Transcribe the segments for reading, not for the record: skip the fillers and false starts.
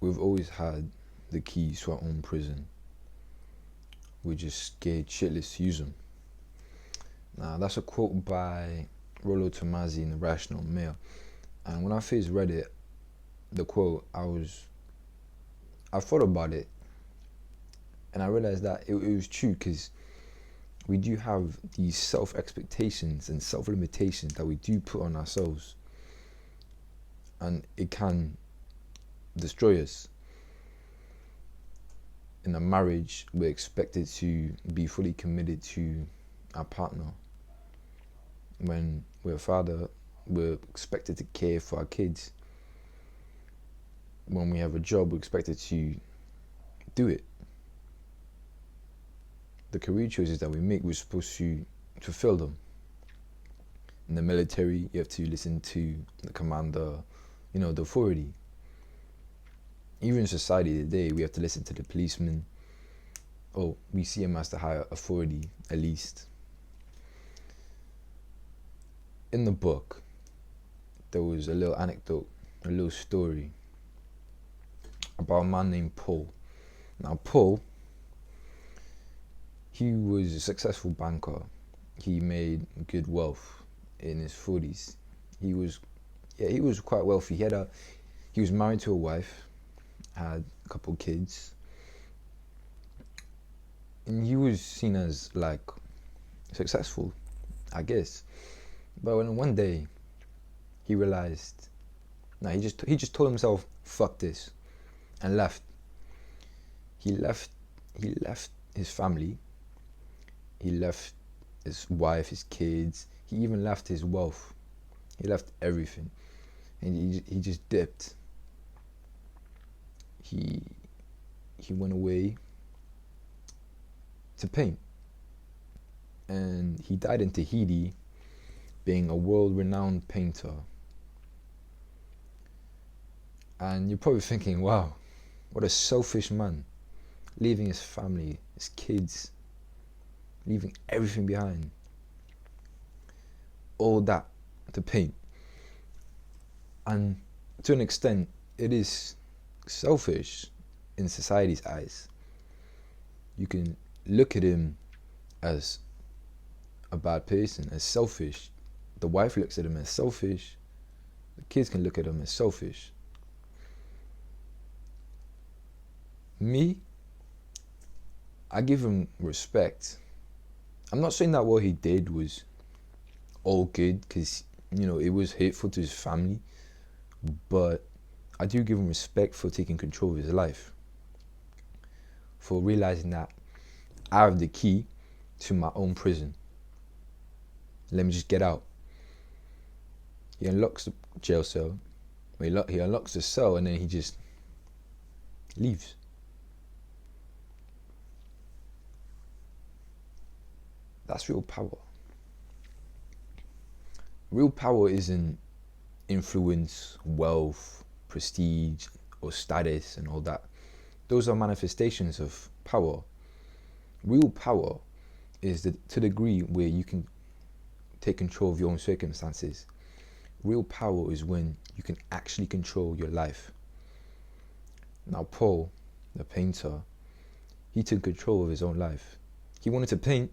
we've always had the keys to our own prison. We're just scared shitless to use them. Now, that's a quote by Rollo Tomasi in the Rational Mail. And when I first read it, the quote, I thought about it, and I realized that it was true, because we do have these self-expectations and self-limitations that we do put on ourselves, and it can destroy us. In a marriage, we're expected to be fully committed to our partner. When we're a father, we're expected to care for our kids. When we have a job, we're expected to do it. The career choices that we make, we're supposed to fulfill them. In the military, you have to listen to the commander, the authority. Even in society today, we have to listen to the policeman. Oh, we see him as the higher authority, at least. In the book, there was a little anecdote, a little story about a man named Paul. Now, Paul, he was a successful banker. He made good wealth in his 40s. He was quite wealthy. He was married to a wife, had a couple kids, and he was seen as like successful, I guess. But when one day he realized, he just told himself, fuck this, and left. He left his family. He left his wife, his kids. He even left his wealth. He left everything, and he just dipped. He went away to paint, and he died in Tahiti, being a world-renowned painter. And you're probably thinking, wow, what a selfish man, leaving his family, his kids, leaving everything behind, all that to paint. And to an extent, it is selfish in society's eyes. You can look at him as a bad person, as selfish. The wife looks at him as selfish. The kids can look at him as selfish. Me, I give him respect. I'm not saying that what he did was all good, because it was hateful to his family, but I do give him respect for taking control of his life, for realizing that I have the key to my own prison. Let me just get out. He unlocks the jail cell. He unlocks the cell, and then he just leaves. That's real power. Real power isn't influence, wealth, prestige, or status and all that. Those are manifestations of power. Real power is to the degree where you can take control of your own circumstances. Real power is when you can actually control your life. Now, Paul, the painter, he took control of his own life. He wanted to paint,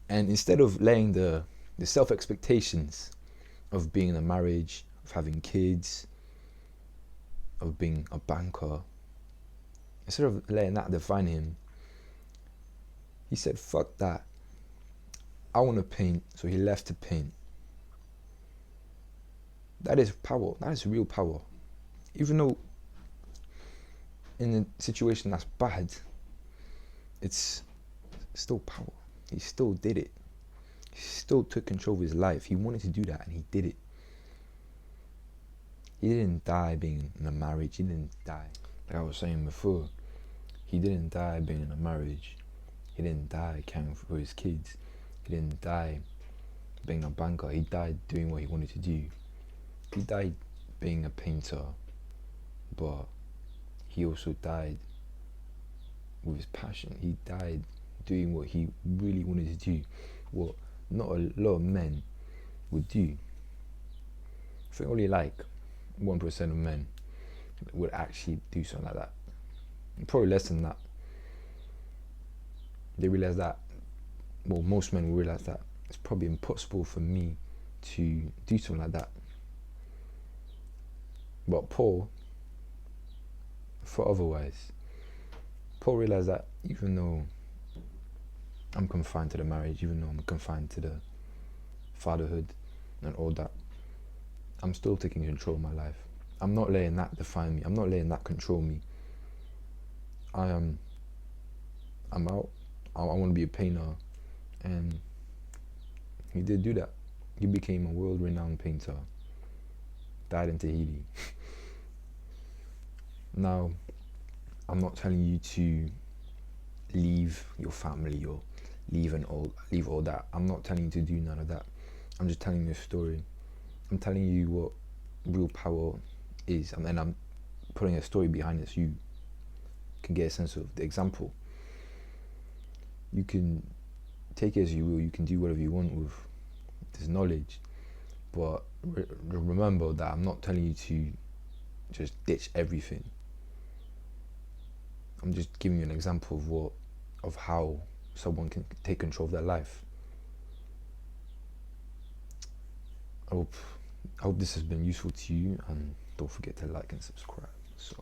and instead of letting the self-expectations of being in a marriage, of having kids, of being a banker, instead of letting that define him, he said, fuck that. I want to paint, so he left to paint. That is power. That is real power. Even though in a situation that's bad, it's still power. He still did it. He still took control of his life. He wanted to do that, and he did it. He didn't die being in a marriage. He didn't die, like I was saying before, he didn't die being in a marriage. He didn't die caring for his kids. He didn't die being a banker. He died doing what he wanted to do. He died being a painter, but he also died with his passion. He died doing what he really wanted to do, what not a lot of men would do. I think only like 1% of men would actually do something like that. Probably less than that. They realize that, well, most men will realize that it's probably impossible for me to do something like that. But Paul thought otherwise. Paul realized that even though I'm confined to the marriage, even though I'm confined to the fatherhood and all that, I'm still taking control of my life. I'm not letting that define me. I'm not letting that control me. I'm out. I want to be a painter, and he did do that. He became a world-renowned painter. Died in Tahiti. Now, I'm not telling you to leave your family or leave all that. I'm not telling you to do none of that. I'm just telling you a story. I'm telling you what real power is, and then I'm putting a story behind it so you can get a sense of the example. You can take it as you will. You can do whatever you want with this knowledge, but remember that I'm not telling you to just ditch everything. I'm just giving you an example of how someone can take control of their life. I hope this has been useful to you, and don't forget to like and subscribe. So